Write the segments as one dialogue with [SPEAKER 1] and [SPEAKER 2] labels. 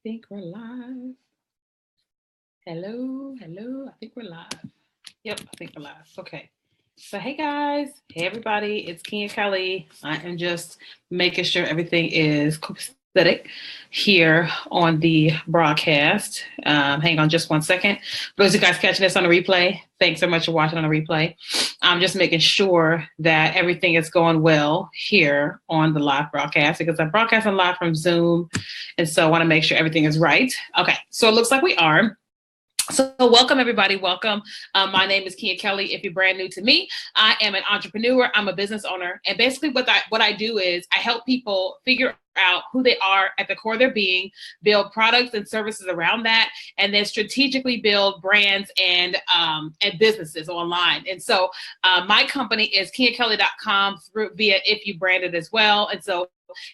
[SPEAKER 1] think we're live. Hello. I think we're live. Yep, I think we're live. Okay. So, hey guys, hey everybody, it's Keenya Kelly. I am just making sure everything is copacetic here on the broadcast. Hang on just 1 second. For those of you guys catching this on the replay, thanks so much for watching on the replay. I'm just making sure that everything is going well here on the live broadcast because I'm broadcasting live from Zoom. And so I want to make sure everything is right. Okay, so it looks like we are. So welcome, everybody. Welcome. My name is Keenya Kelly. If you're brand new to me, I am an entrepreneur. I'm a business owner. And basically what I do is I help people figure out who they are at the core of their being, build products and services around that, and then strategically build brands and businesses online. And so my company is KenyaKelly.com via If You Branded as well. And so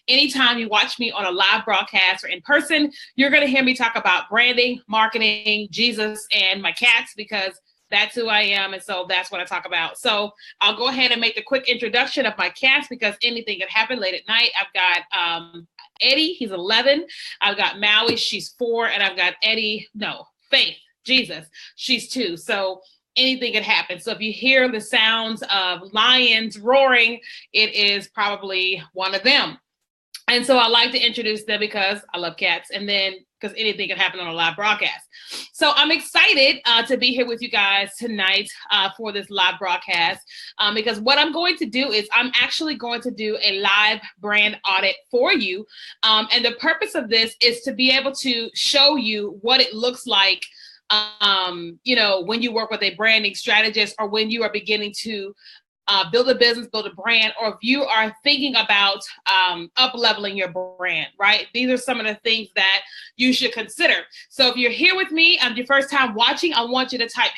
[SPEAKER 1] anytime you watch me on a live broadcast or in person, you're going to hear me talk about branding, marketing, Jesus, and my cats because that's who I am. And so that's what I talk about. So I'll go ahead and make the quick introduction of my cats because anything can happen late at night. I've got Eddie, he's 11. I've got Maui, she's 4. And I've got Faith, Jesus, she's 2. So anything could happen. So if you hear the sounds of lions roaring, it is probably one of them. And so I like to introduce them because I love cats and then because anything can happen on a live broadcast. So I'm excited to be here with you guys tonight for this live broadcast because what I'm going to do is I'm actually going to do a live brand audit for you. And the purpose of this is to be able to show you what it looks like when you work with a branding strategist or when you are beginning to build a business, build a brand, or if you are thinking about up-leveling your brand, right? These are some of the things that you should consider. So if you're here with me, your first time watching, I want you to type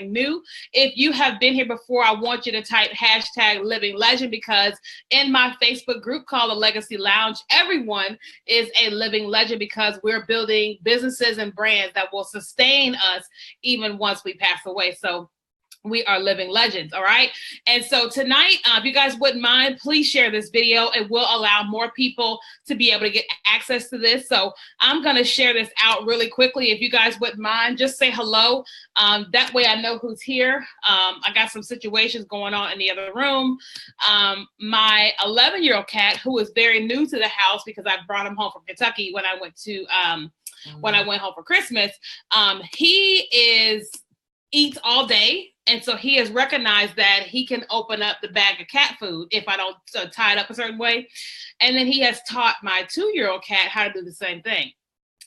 [SPEAKER 1] #new. If you have been here before, I want you to type #living-legend because in my Facebook group called the Legacy Lounge, everyone is a living legend because we're building businesses and brands that will sustain us even once we pass away. So we are living legends, all right? And so tonight, if you guys wouldn't mind, please share this video. It will allow more people to be able to get access to this. So I'm going to share this out really quickly. If you guys wouldn't mind, just say hello. That way I know who's here. I got some situations going on in the other room. My 11-year-old cat, who is very new to the house because I brought him home from Kentucky when I went home for Christmas, he eats all day. And so he has recognized that he can open up the bag of cat food if I don't tie it up a certain way. And then he has taught my 2-year-old cat how to do the same thing.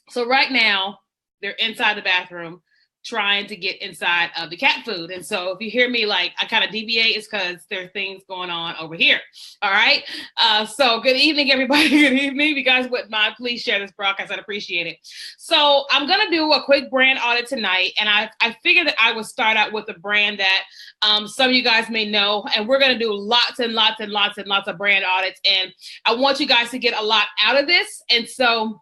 [SPEAKER 1] So right now they're inside the bathroom trying to get inside of the cat food. And so if you hear me like I kind of deviate, it's because there are things going on over here. All right. So good evening, everybody. Good evening. If you guys wouldn't mind, please share this broadcast. I'd appreciate it. So I'm going to do a quick brand audit tonight. And I figured that I would start out with a brand that some of you guys may know. And we're going to do lots and lots and lots and lots of brand audits. And I want you guys to get a lot out of this. And so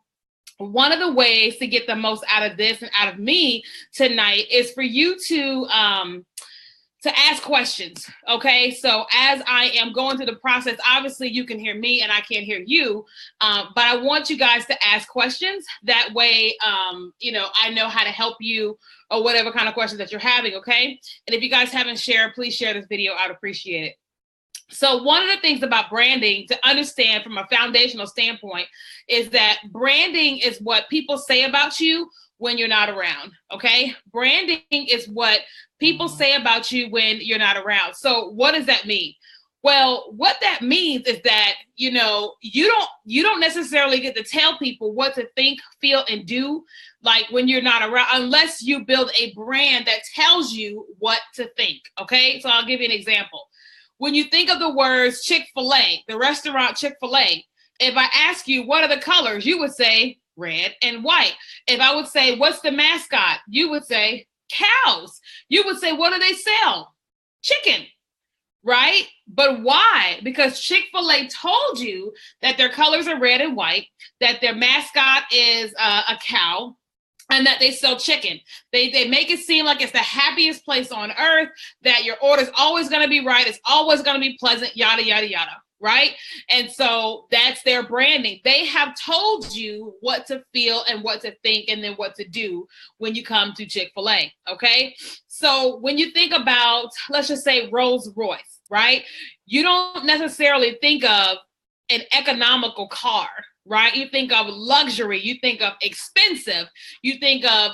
[SPEAKER 1] one of the ways to get the most out of this and out of me tonight is for you to ask questions. Okay. So as I am going through the process, obviously you can hear me and I can't hear you. But I want you guys to ask questions. That way, I know how to help you or whatever kind of questions that you're having. Okay. And if you guys haven't shared, please share this video. I'd appreciate it. So one of the things about branding to understand from a foundational standpoint is that branding is what people say about you when you're not around, okay? Branding is what people say about you when you're not around. So what does that mean? Well, what that means is that, you don't necessarily get to tell people what to think, feel, and do like when you're not around, unless you build a brand that tells you what to think, okay? So I'll give you an example. When you think of the words Chick-fil-A, the restaurant Chick-fil-A, if I ask you, what are the colors? You would say red and white. If I would say, what's the mascot? You would say cows. You would say, what do they sell? Chicken, right? But why? Because Chick-fil-A told you that their colors are red and white, that their mascot is a cow, and that they sell chicken. They make it seem like it's the happiest place on earth, that your order's always going to be right. It's always going to be pleasant, yada, yada, yada. right? And so that's their branding. They have told you what to feel and what to think and then what to do when you come to Chick-fil-A, okay? So when you think about, let's just say Rolls Royce, right? You don't necessarily think of an economical car, right? You think of luxury, you think of expensive, you think of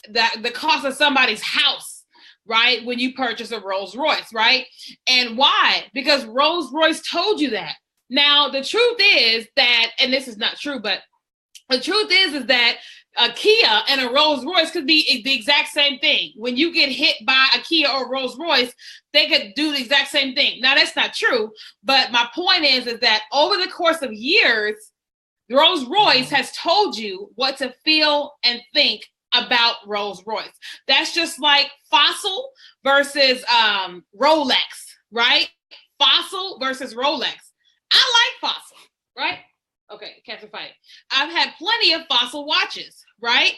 [SPEAKER 1] the cost of somebody's house, right? When you purchase a Rolls Royce, right? And why? Because Rolls Royce told you that. Now, the truth is that, and this is not true, but the truth is that a Kia and a Rolls Royce could be the exact same thing. When you get hit by a Kia or Rolls Royce, they could do the exact same thing. Now, that's not true, but my point is that over the course of years, Rolls Royce has told you what to feel and think about Rolls Royce. That's just like Fossil versus Rolex, right? Fossil versus Rolex. I like Fossil, right? Okay, cats are fighting. I've had plenty of Fossil watches, right?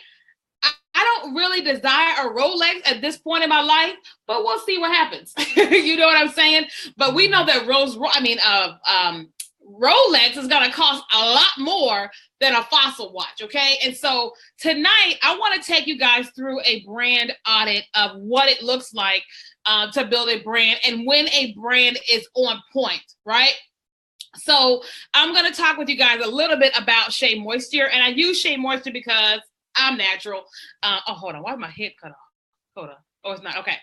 [SPEAKER 1] I don't really desire a Rolex at this point in my life, but we'll see what happens. You know what I'm saying? But we know that Rolex is going to cost a lot more than a Fossil watch, okay? And so tonight, I want to take you guys through a brand audit of what it looks like to build a brand and when a brand is on point, right? So I'm going to talk with you guys a little bit about Shea Moisture, and I use Shea Moisture because I'm natural. Hold on. Why is my head cut off? Hold on. Oh, it's not. Okay.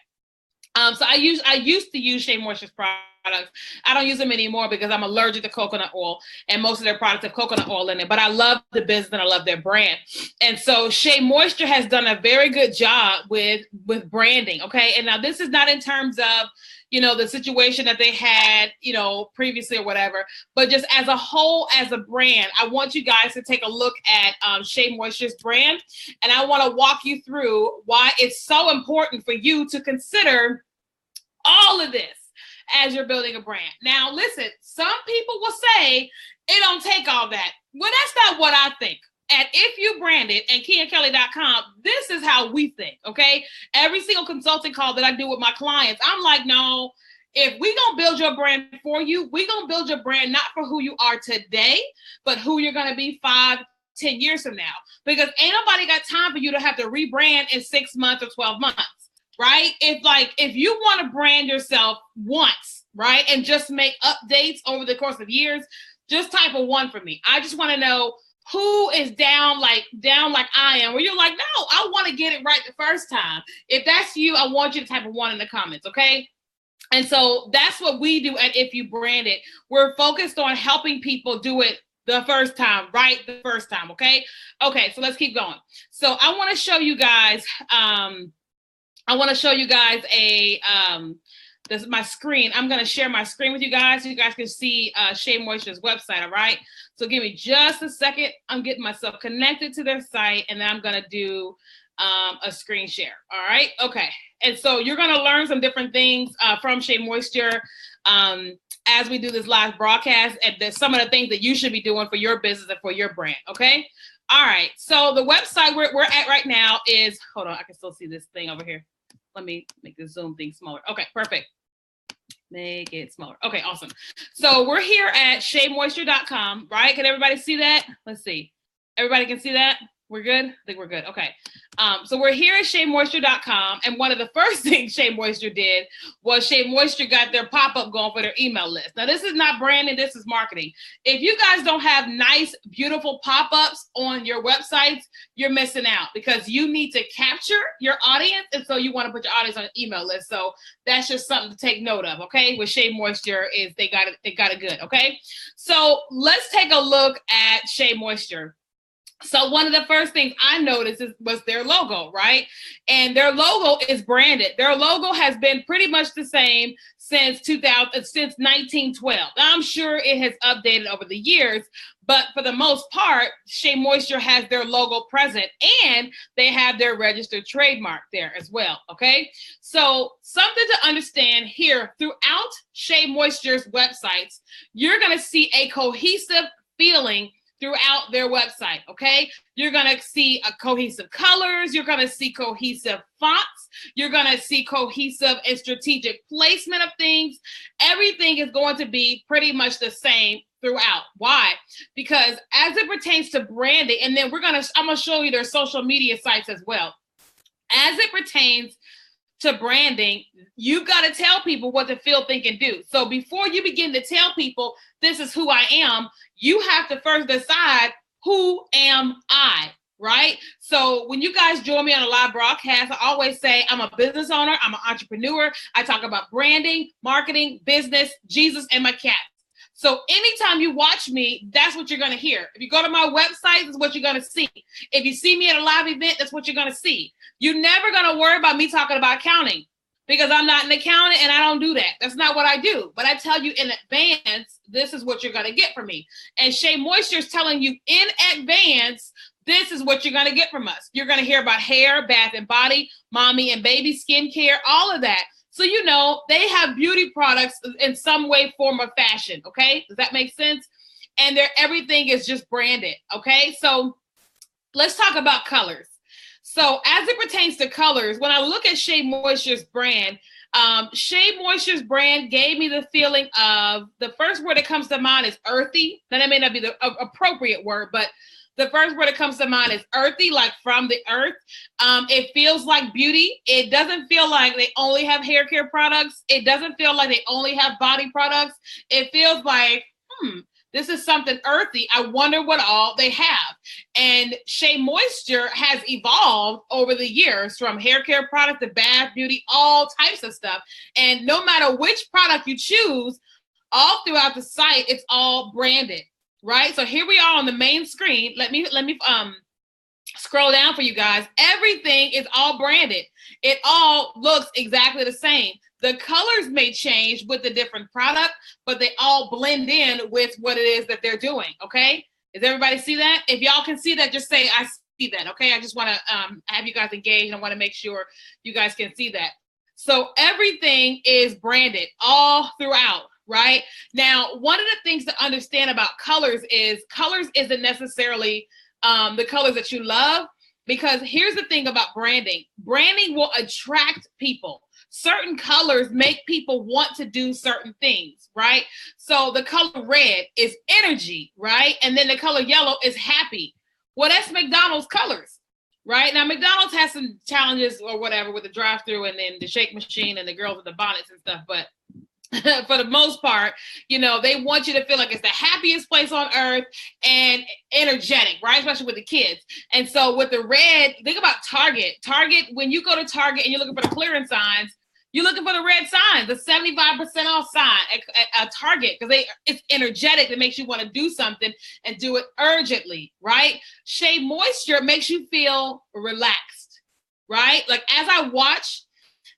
[SPEAKER 1] So I used to use Shea Moisture's products. I don't use them anymore because I'm allergic to coconut oil, and most of their products have coconut oil in it. But I love the business and I love their brand. And so Shea Moisture has done a very good job with branding. Okay. And now this is not in terms of, the situation that they had, previously or whatever, but just as a whole, as a brand, I want you guys to take a look at Shea Moisture's brand. And I want to walk you through why it's so important for you to consider all of this as you're building a brand. Now, listen, some people will say it don't take all that. Well, that's not what I think. At If You Brand It and KeenyaKelly.com, this is how we think, okay? Every single consulting call that I do with my clients, I'm like, no, if we gonna build your brand for you, we gonna build your brand not for who you are today, but who you're gonna be 5, 10 years from now. Because ain't nobody got time for you to have to rebrand in 6 months or 12 months, right? If you want to brand yourself once, right, and just make updates over the course of years, just type a 1 for me. I just want to know who is down like I am, where you're like, no, I want to get it right the first time. If that's you, I want you to type a 1 in the comments, okay? And so that's what we do at If You Brand It. We're focused on helping people do it the first time, right? The first time, okay? Okay, so let's keep going. So I want to show you guys, this is my screen. I'm going to share my screen with you guys so you guys can see Shea Moisture's website, all right? So give me just a second. I'm getting myself connected to their site, and then I'm going to do a screen share, all right? Okay, and so you're going to learn some different things from Shea Moisture as we do this live broadcast, and there's some of the things that you should be doing for your business and for your brand, okay? All right, so the website we're at right now is, hold on, I can still see this thing over here. Let me make the Zoom thing smaller. Okay, perfect. Make it smaller. Okay, awesome. So we're here at SheaMoisture.com, right? Can everybody see that? Let's see. Everybody can see that? We're good? I think we're good. Okay. So we're here at SheaMoisture.com, and one of the first things Shea Moisture did was Shea Moisture got their pop-up going for their email list. Now, this is not branding, this is marketing. If you guys don't have nice, beautiful pop-ups on your websites, you're missing out because you need to capture your audience, and so you want to put your audience on an email list. So that's just something to take note of, okay? With Shea Moisture is they got it good, okay? So let's take a look at Shea Moisture. So one of the first things I noticed was their logo, right? And their logo is branded. Their logo has been pretty much the same since 1912. Now, I'm sure it has updated over the years, but for the most part, Shea Moisture has their logo present, and they have their registered trademark there as well, okay? So something to understand here, throughout Shea Moisture's websites, you're gonna see a cohesive feeling throughout their website, okay? You're gonna see a cohesive colors, you're gonna see cohesive fonts, you're gonna see cohesive and strategic placement of things. Everything is going to be pretty much the same throughout. Why? Because as it pertains to branding, and then I'm gonna show you their social media sites as well. As it pertains to branding, you got to tell people what to feel, think, and do. So before you begin to tell people this is who I am, you have to first decide, who am I, right? So when you guys join me on a live broadcast, I always say I'm a business owner, I'm an entrepreneur. I talk about branding, marketing, business, Jesus, and my cats. So anytime you watch me, that's what you're going to hear. If you go to my website, that's what you're going to see. If you see me at a live event, that's what you're going to see. You're never going to worry about me talking about accounting, because I'm not an accountant and I don't do that. That's not what I do. But I tell you in advance, this is what you're going to get from me. And Shea Moisture is telling you in advance, this is what you're going to get from us. You're going to hear about hair, bath and body, mommy and baby skincare, all of that. So, you know, they have beauty products in some way, form, or fashion. Okay. Does that make sense? And everything is just branded. Okay. So let's talk about colors. So as it pertains to colors, when I look at Shea Moisture's brand, Shea Moisture's brand gave me the feeling of, the first word that comes to mind is earthy. Now, that may not be the appropriate word, but the first word that comes to mind is earthy, like from the earth. It feels like beauty. It doesn't feel like they only have hair care products. It doesn't feel like they only have body products. It feels like, this is something earthy. I wonder what all they have. And Shea Moisture has evolved over the years, from hair care product to bath, beauty, all types of stuff. And no matter which product you choose, all throughout the site, it's all branded, right? So here we are on the main screen. Let me scroll down for you guys. Everything is all branded. It all looks exactly the same. The colors may change with the different product, but they all blend in with what it is that they're doing, okay? Does everybody see that? If y'all can see that, just say, I see that, okay? I just want to have you guys engaged. I want to make sure you guys can see that. So everything is branded all throughout, right? Now, one of the things to understand about colors isn't necessarily the colors that you love, because here's the thing about branding. Branding will attract people. Certain colors make people want to do certain things, right? So the color red is energy, right? And then the color yellow is happy. Well, that's McDonald's colors, right? Now, McDonald's has some challenges or whatever with the drive-through and then the shake machine and the girls with the bonnets and stuff, but for the most part, you know, they want you to feel like it's the happiest place on earth and energetic, right? Especially with the kids. And so with the red, think about Target. Target, when you go to Target and you're looking for the clearance signs, you're looking for the red sign, the 75% off sign at Target, because it's energetic. It makes you want to do something and do it urgently, right? Shea Moisture makes you feel relaxed, right? Like as I watch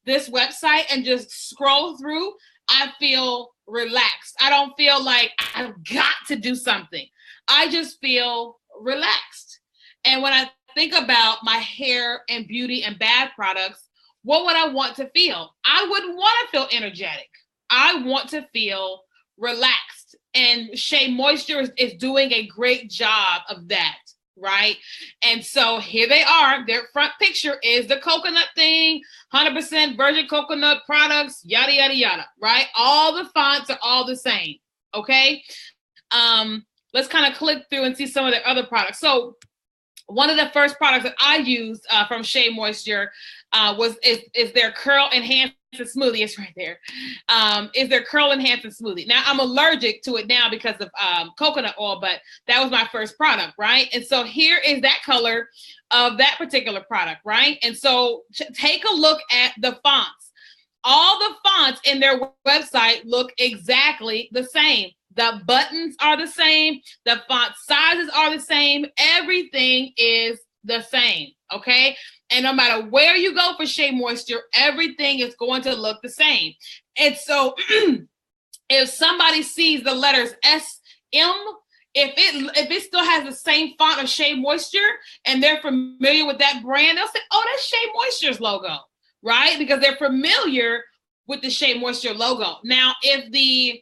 [SPEAKER 1] this website and just scroll through, I feel relaxed. I don't feel like I've got to do something. I just feel relaxed. And when I think about my hair and beauty and bath products, what would I want to feel? I wouldn't want to feel energetic. I want to feel relaxed. And Shea Moisture is doing a great job of that, right? And so here they are. Their front picture is the coconut thing, 100% virgin coconut products, yada, yada, yada, right? All the fonts are all the same, okay? Let's kind of click through and see some of their other products. So one of the first products that I used from Shea Moisture is their Curl Enhancing Smoothie. It's right there. Is their Curl Enhancing Smoothie. Now, I'm allergic to it now because of coconut oil, but that was my first product, right? And so here is that color of that particular product, right? And so take a look at the fonts. All the fonts in their website look exactly the same. The buttons are the same. The font sizes are the same. Everything is the same, okay? And no matter where you go for Shea Moisture, everything is going to look the same. And so if somebody sees the letters SM, if it still has the same font of Shea Moisture and they're familiar with that brand, they'll say, oh, that's Shea Moisture's logo, right? Because they're familiar with the Shea Moisture logo. Now, if the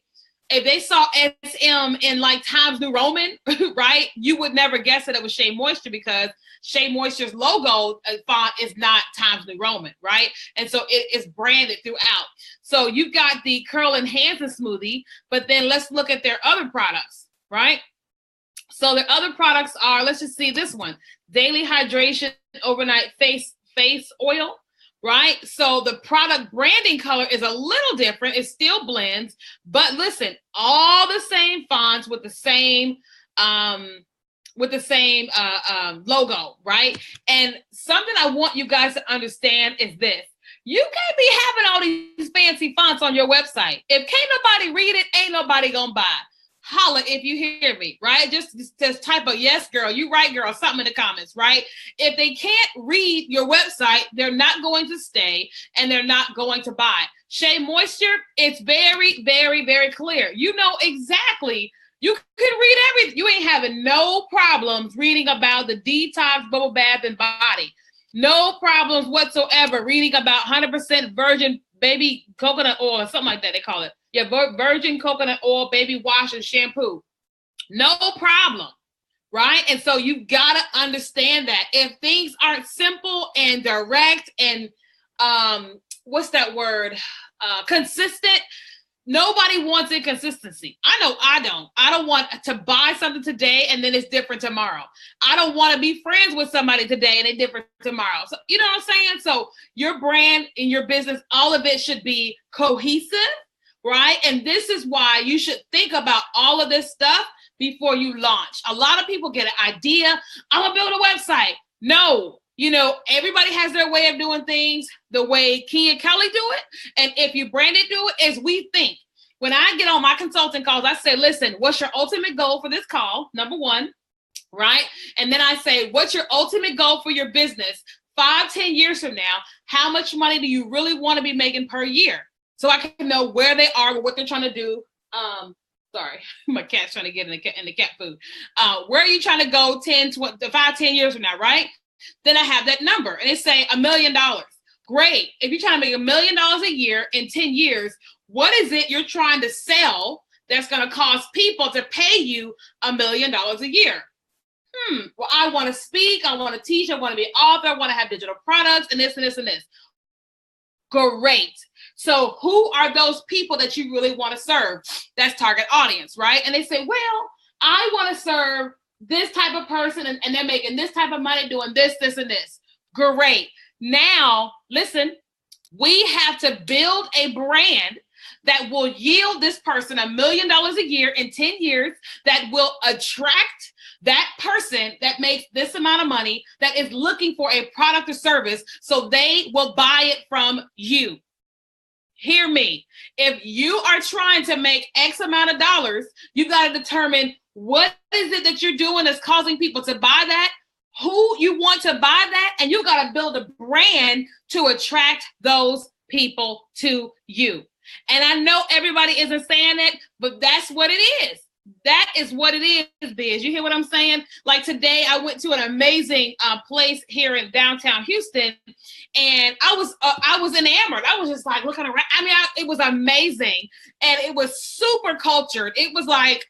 [SPEAKER 1] if they saw SM in like Times New Roman, right, you would never guess that it was Shea Moisture because Shea Moisture's logo font is not Times New Roman, right? And so it is branded throughout. So you've got the Curl Enhancing Smoothie, but then let's look at their other products, right? So their other products are, let's just see this one, Daily Hydration Overnight Face Oil, right? So the product branding color is a little different. It still blends, but listen, all the same fonts with the same logo, right? And something I want you guys to understand is this. You can't be having all these fancy fonts on your website. If can't nobody read it, ain't nobody gonna buy. Holla if you hear me, right? Just type a yes, girl, you right, girl, something in the comments, right? If they can't read your website, they're not going to stay and they're not going to buy. Shea Moisture, it's very, very, very clear. You know exactly. You can read everything. You ain't having no problems reading about the detox, bubble bath, and body. No problems whatsoever reading about 100% virgin baby coconut oil, something like that they call it. Yeah, virgin coconut oil, baby wash, and shampoo. No problem, right? And so you've got to understand that if things aren't simple and direct and what's that word? Consistent. Nobody wants inconsistency. I know I don't. I don't want to buy something today and then it's different tomorrow. I don't want to be friends with somebody today and it's different tomorrow. So you know what I'm saying? So your brand and your business, all of it should be cohesive, right? And this is why you should think about all of this stuff before you launch. A lot of people get an idea. I'm gonna build a website. No. You know, everybody has their way of doing things the way Keenya and Kelly do it. And if you brand it, do it as we think. When I get on my consulting calls, I say, listen, what's your ultimate goal for this call? Number one, right? And then I say, what's your ultimate goal for your business 5-10 years from now? How much money do you really want to be making per year? So I can know where they are with what they're trying to do. Sorry, my cat's trying to get in the cat food. Where are you trying to go 5-10 years from now, right? Then I have that number and it say $1 million. Great. If you're trying to make $1 million a year in 10 years, what is it you're trying to sell that's going to cause people to pay you $1 million a year? Well, I want to speak. I want to teach. I want to be an author. I want to have digital products and this and this and this. Great. So who are those people that you really want to serve? That's target audience, right? And they say, well, I want to serve this type of person and they're making this type of money doing this, this, and this. Great. Now, listen, we have to build a brand that will yield this person $1 million a year in 10 years, that will attract that person that makes this amount of money, that is looking for a product or service, so they will buy it from you. Hear me. If you are trying to make X amount of dollars, you got to determine what is it that you're doing that's causing people to buy that, who you want to buy that, and you got to build a brand to attract those people to you. And I know everybody isn't saying it, but that's what it is. That is what it is, Biz. You hear what I'm saying? Like today, I went to an amazing place here in downtown Houston, and I was enamored. I was just like looking around. I mean, it was amazing, and it was super cultured. It was like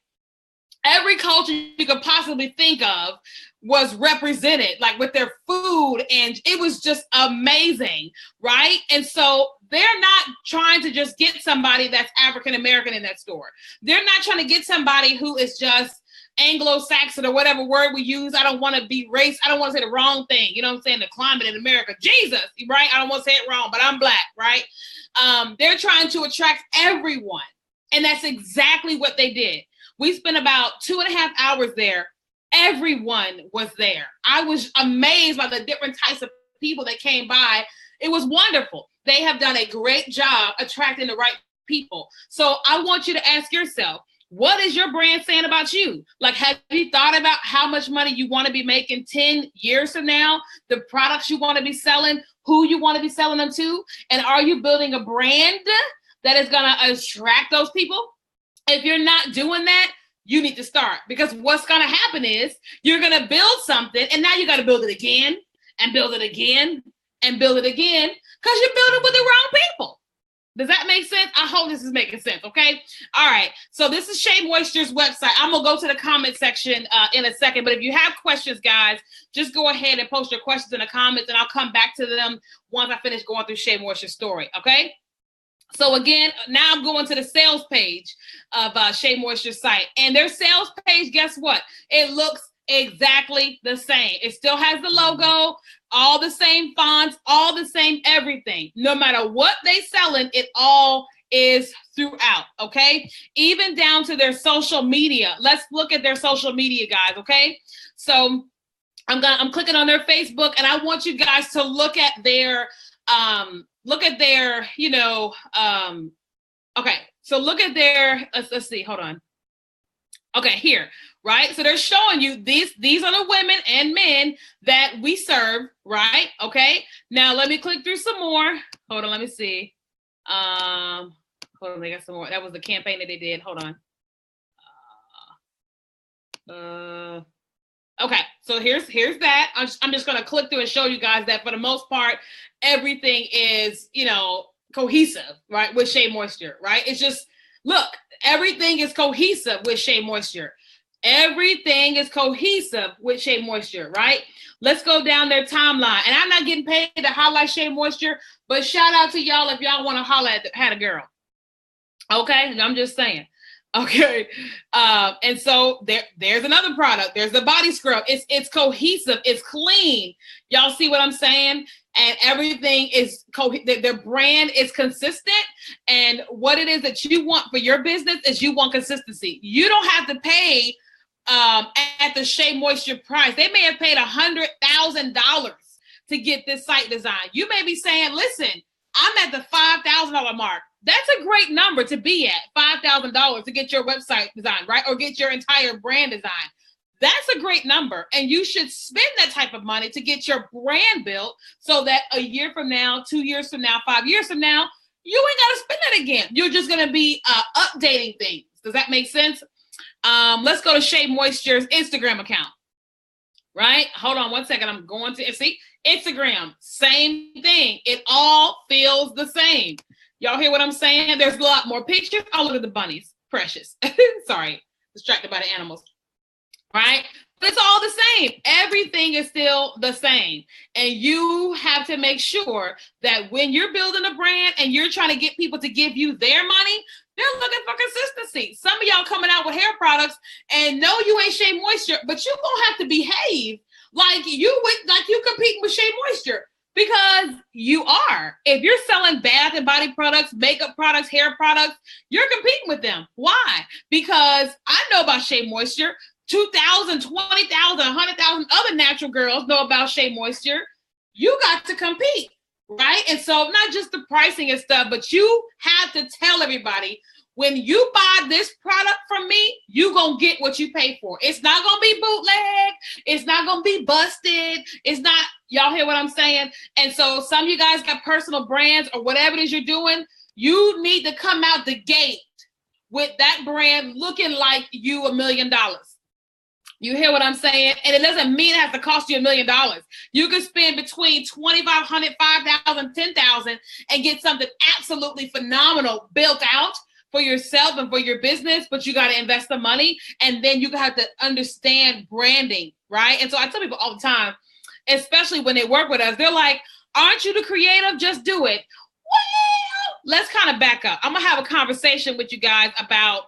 [SPEAKER 1] every culture you could possibly think of was represented, like with their food, and it was just amazing, right? And so they're not trying to just get somebody that's African American in that store. They're not trying to get somebody who is just Anglo-Saxon or whatever word we use. I don't want to be race. I don't want to say the wrong thing. You know what I'm saying? The climate in America, Jesus, right? I don't want to say it wrong, but I'm Black, right? They're trying to attract everyone. And that's exactly what they did. We spent about 2.5 hours there. Everyone was there. I was amazed by the different types of people that came by. It was wonderful. They have done a great job attracting the right people. So I want you to ask yourself, what is your brand saying about you? Like, have you thought about how much money you want to be making 10 years from now? The products you want to be selling, who you want to be selling them to? And are you building a brand that is going to attract those people? If you're not doing that, you need to start, because what's going to happen is you're going to build something and now you got to build it again and build it again and build it again, because you're building with the wrong people. Does that make sense? I hope this is making sense, okay? All right, so this is Shea Moisture's website. I'm gonna go to the comment section in a second, but if you have questions, guys, just go ahead and post your questions in the comments, and I'll come back to them once I finish going through Shea Moisture's story, okay? So again, now I'm going to the sales page of Shea Moisture's site, and their sales page, guess what? It looks exactly the same. It still has the logo, all the same fonts, all the same everything. No matter what they selling, it all is throughout, okay? Even down to their social media. Let's look at their social media, guys, okay? So I'm clicking on their Facebook, and I want you guys to look at their okay. So look at their, let's see, hold on. Okay, here, right? So they're showing you these are the women and men that we serve, right? Okay. Now let me click through some more. Hold on, let me see. Hold on, they got some more. That was the campaign that they did. Hold on. Okay, so here's that. I'm just gonna click through and show you guys that for the most part, everything is, cohesive, right? With Shea Moisture, right? It's just, look, everything is cohesive with Shea Moisture. Everything is cohesive with Shea Moisture, right? Let's go down their timeline. And I'm not getting paid to highlight Shea Moisture, but shout out to y'all if y'all want to holler at a girl. Okay, I'm just saying. Okay, and so there's another product. There's the body scrub. It's cohesive. It's clean. Y'all see what I'm saying? And everything is their brand is consistent. And what it is that you want for your business is you want consistency. You don't have to pay at the Shea Moisture price. They may have paid $100,000 to get this site design. You may be saying, listen, I'm at the $5,000 mark. That's a great number to be at, $5,000 to get your website designed, right? Or get your entire brand design. That's a great number. And you should spend that type of money to get your brand built so that a year from now, 2 years from now, 5 years from now, you ain't got to spend it again. You're just going to be updating things. Does that make sense? Let's go to Shea Moisture's Instagram account, right? Hold on one second. I'm going to see Instagram. Same thing. It all feels the same. Y'all hear what I'm saying? There's a lot more pictures. Oh, look at the bunnies. Precious. Sorry. Distracted by the animals. Right? But it's all the same. Everything is still the same. And you have to make sure that when you're building a brand and you're trying to get people to give you their money, they're looking for consistency. Some of y'all coming out with hair products and no, you ain't Shea Moisture, but you gonna have to behave like you competing with Shea Moisture. Because you are. If you're selling bath and body products, makeup products, hair products, you're competing with them. Why? Because I know about Shea Moisture. 2,000, 20,000, 100,000 other natural girls know about Shea Moisture. You got to compete, right? And so not just the pricing and stuff, but you have to tell everybody, when you buy this product from me, you gonna get what you pay for. It's not gonna be bootleg. It's not gonna be busted. It's not, y'all hear what I'm saying? And so some of you guys got personal brands or whatever it is you're doing, you need to come out the gate with that brand looking like you $1 million. You hear what I'm saying? And it doesn't mean it has to cost you $1 million. You can spend between $2,500, $5,000, $10,000 and get something absolutely phenomenal built out for yourself and for your business, but you got to invest the money. And then you have to understand branding, right? And so I tell people all the time, especially when they work with us, they're like, aren't you the creative? Just do it. Well, let's kind of back up. I'm going to have a conversation with you guys about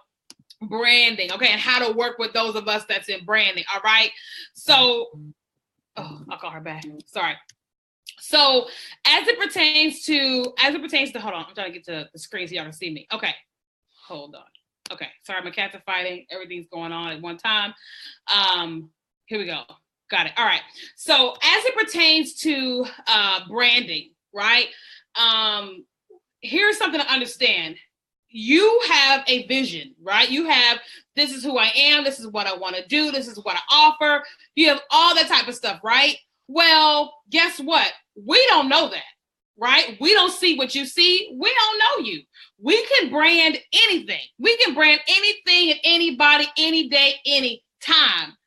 [SPEAKER 1] branding, okay, and how to work with those of us that's in branding, all right? So, I'll call her back. Sorry. So as it pertains to, hold on, I'm trying to get to the screen so y'all can see me. Okay. Hold on. Okay, sorry, my cats are fighting. Everything's going on at one time. Here we go. Got it. All right. So as it pertains to branding, right? Here's something to understand. You have a vision, right? You have, this is who I am. This is what I want to do. This is what I offer. You have all that type of stuff, right? Well, guess what? We don't know that. Right? We don't see what you see. We don't know you. We can brand anything. We can brand anything and anybody, any day, any time.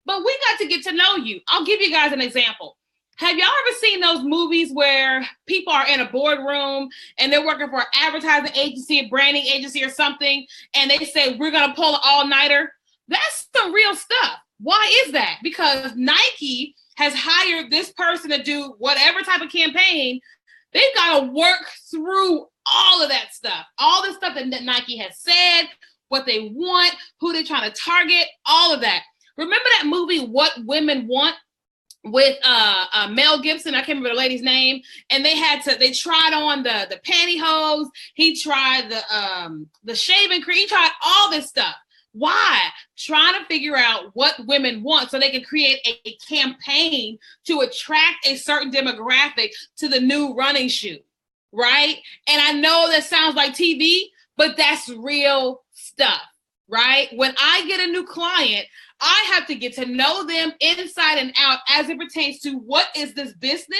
[SPEAKER 1] But we got to get to know you. I'll give you guys an example. Have y'all ever seen those movies where people are in a boardroom and they're working for an advertising agency, a branding agency or something, and they say, we're going to pull an all-nighter? That's some real stuff. Why is that? Because Nike has hired this person to do whatever type of campaign. They've got to work through all of that stuff, all the stuff that Nike has said, what they want, who they're trying to target, all of that. Remember that movie, What Women Want? With Mel Gibson, I can't remember the lady's name, and they tried on the pantyhose, he tried the shaving cream, he tried all this stuff. Why? Trying to figure out what women want so they can create a campaign to attract a certain demographic to the new running shoe, right? And I know that sounds like TV, but that's real stuff, right? When I get a new client, I have to get to know them inside and out as it pertains to what is this business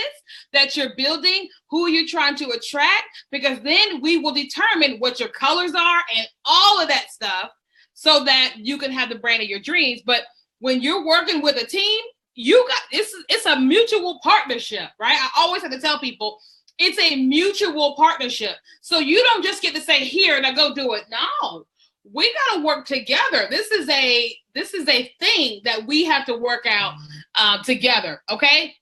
[SPEAKER 1] that you're building, who you're trying to attract, because then we will determine what your colors are and all of that stuff so that you can have the brand of your dreams. But when you're working with a team, it's a mutual partnership, right? I always have to tell people it's a mutual partnership. So you don't just get to say, here, now go do it. No. We got to work together. This is a thing that we have to work out together. Okay.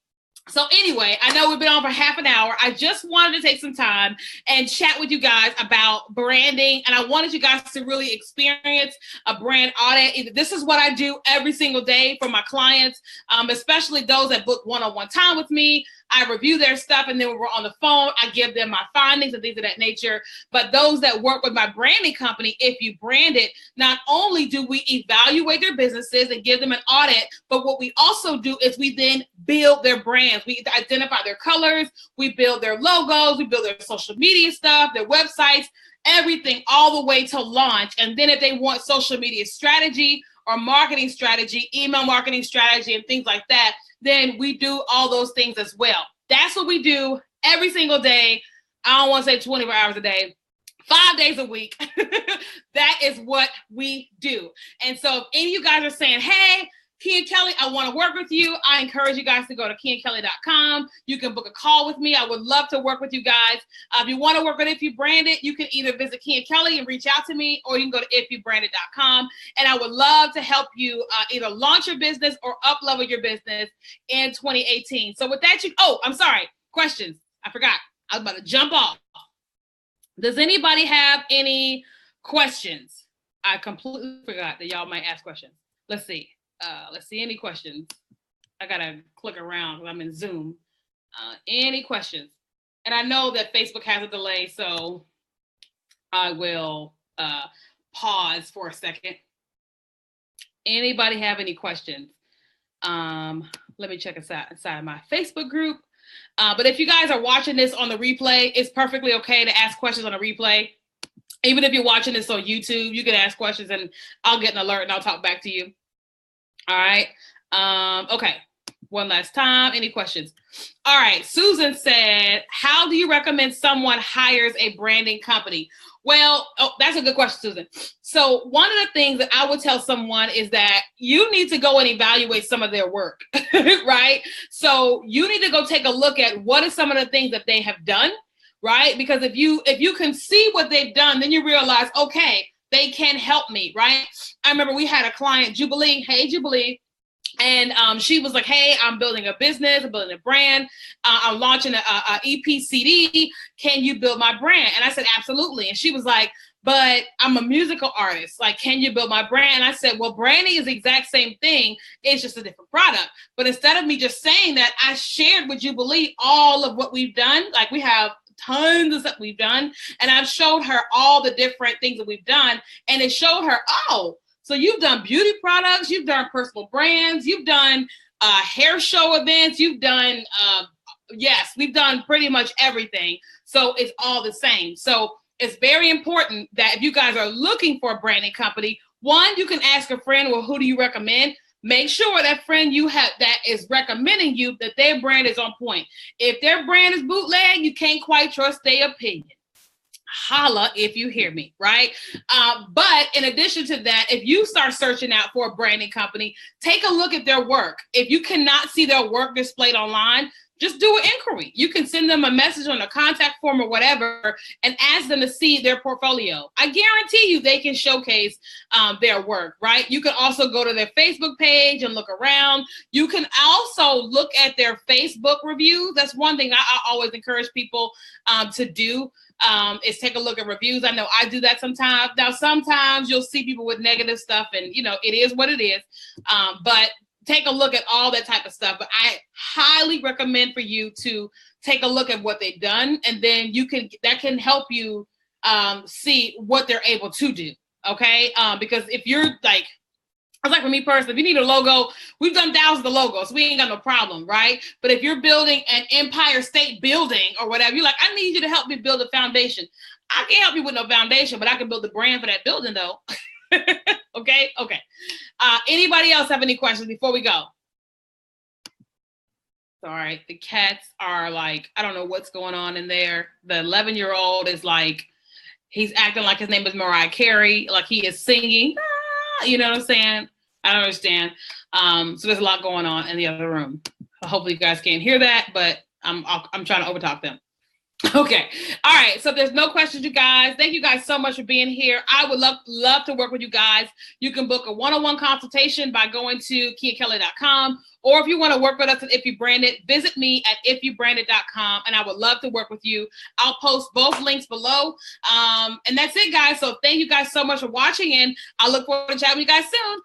[SPEAKER 1] So anyway, I know we've been on for half an hour. I just wanted to take some time and chat with you guys about branding. And I wanted you guys to really experience a brand audit. This is what I do every single day for my clients, especially those that book one-on-one time with me. I review their stuff, and then when we're on the phone, I give them my findings and things of that nature. But those that work with my branding company, If You Brand It, not only do we evaluate their businesses and give them an audit, but what we also do is we then build their brands. We identify their colors, we build their logos, we build their social media stuff, their websites, everything all the way to launch. And then if they want social media strategy or marketing strategy, email marketing strategy, and things like that, then we do all those things as well. That's what we do every single day. I don't want to say 24 hours a day, 5 days a week. That is what we do. And so if any of you guys are saying, hey, Keenya Kelly, I want to work with you, I encourage you guys to go to KenyaKelly.com. You can book a call with me. I would love to work with you guys. If you want to work with If You Brand It, you can either visit Keenya Kelly and reach out to me, or you can go to ifyoubrandit.com. And I would love to help you either launch your business or up-level your business in 2018. So with that, I'm sorry, questions. I forgot. I was about to jump off. Does anybody have any questions? I completely forgot that y'all might ask questions. Let's see any questions. I gotta click around because I'm in Zoom. Any questions? And I know that Facebook has a delay, so I will pause for a second. Anybody have any questions? Let me check inside my Facebook group. But if you guys are watching this on the replay, it's perfectly okay to ask questions on a replay. Even if you're watching this on YouTube, you can ask questions and I'll get an alert and I'll talk back to you. All right. Okay. One last time. Any questions? All right. Susan said, how do you recommend someone hires a branding company? Well, that's a good question, Susan. So one of the things that I would tell someone is that you need to go and evaluate some of their work, right? So you need to go take a look at what are some of the things that they have done, right? Because if you can see what they've done, then you realize, okay, they can help me, right? I remember we had a client, Jubilee. Hey, Jubilee. And she was like, hey, I'm building a business, I'm building a brand. I'm launching a EP CD. Can you build my brand? And I said, absolutely. And she was like, but I'm a musical artist. Like, can you build my brand? And I said, well, branding is the exact same thing. It's just a different product. But instead of me just saying that, I shared with Jubilee all of what we've done. Like, we have tons of stuff we've done. And I've showed her all the different things that we've done. And it showed her, oh, so you've done beauty products, you've done personal brands, you've done hair show events, you've done, yes, we've done pretty much everything. So it's all the same. So it's very important that if you guys are looking for a branding company, one, you can ask a friend, well, who do you recommend? Make sure that friend you have that is recommending you, that their brand is on point. If their brand is bootleg, you can't quite trust their opinion. Holla if you hear me, right? But in addition to that, if you start searching out for a branding company, take a look at their work. If you cannot see their work displayed online, just do an inquiry. You can send them a message on a contact form or whatever and ask them to see their portfolio. I guarantee you they can showcase their work, right? You can also go to their Facebook page and look around. You can also look at their Facebook reviews. That's one thing I always encourage people to do. Is take a look at reviews. I know I do that sometimes. Now, sometimes you'll see people with negative stuff and, it is what it is. But take a look at all that type of stuff. But I highly recommend for you to take a look at what they've done. And then that can help you see what they're able to do. Okay. Because if you're like for me personally, if you need a logo, we've done thousands of logos. So we ain't got no problem, right? But if you're building an Empire State Building or whatever, you're like, I need you to help me build a foundation. I can't help you with no foundation, but I can build the brand for that building though. Okay. Anybody else have any questions before we go? Sorry, the cats are like, I don't know what's going on in there. The 11-year-old is like, he's acting like his name is Mariah Carey, like he is singing. You know what I'm saying? I don't understand. So there's a lot going on in the other room. Hopefully you guys can't hear that, but I'm trying to overtalk them. Okay. All right. So there's no questions, you guys. Thank you guys so much for being here. I would love to work with you guys. You can book a one-on-one consultation by going to KeeyaKelly.com. Or if you want to work with us at If You Branded, visit me at ifyoubranded.com, and I would love to work with you. I'll post both links below. And that's it, guys. So thank you guys so much for watching, and I look forward to chatting with you guys soon.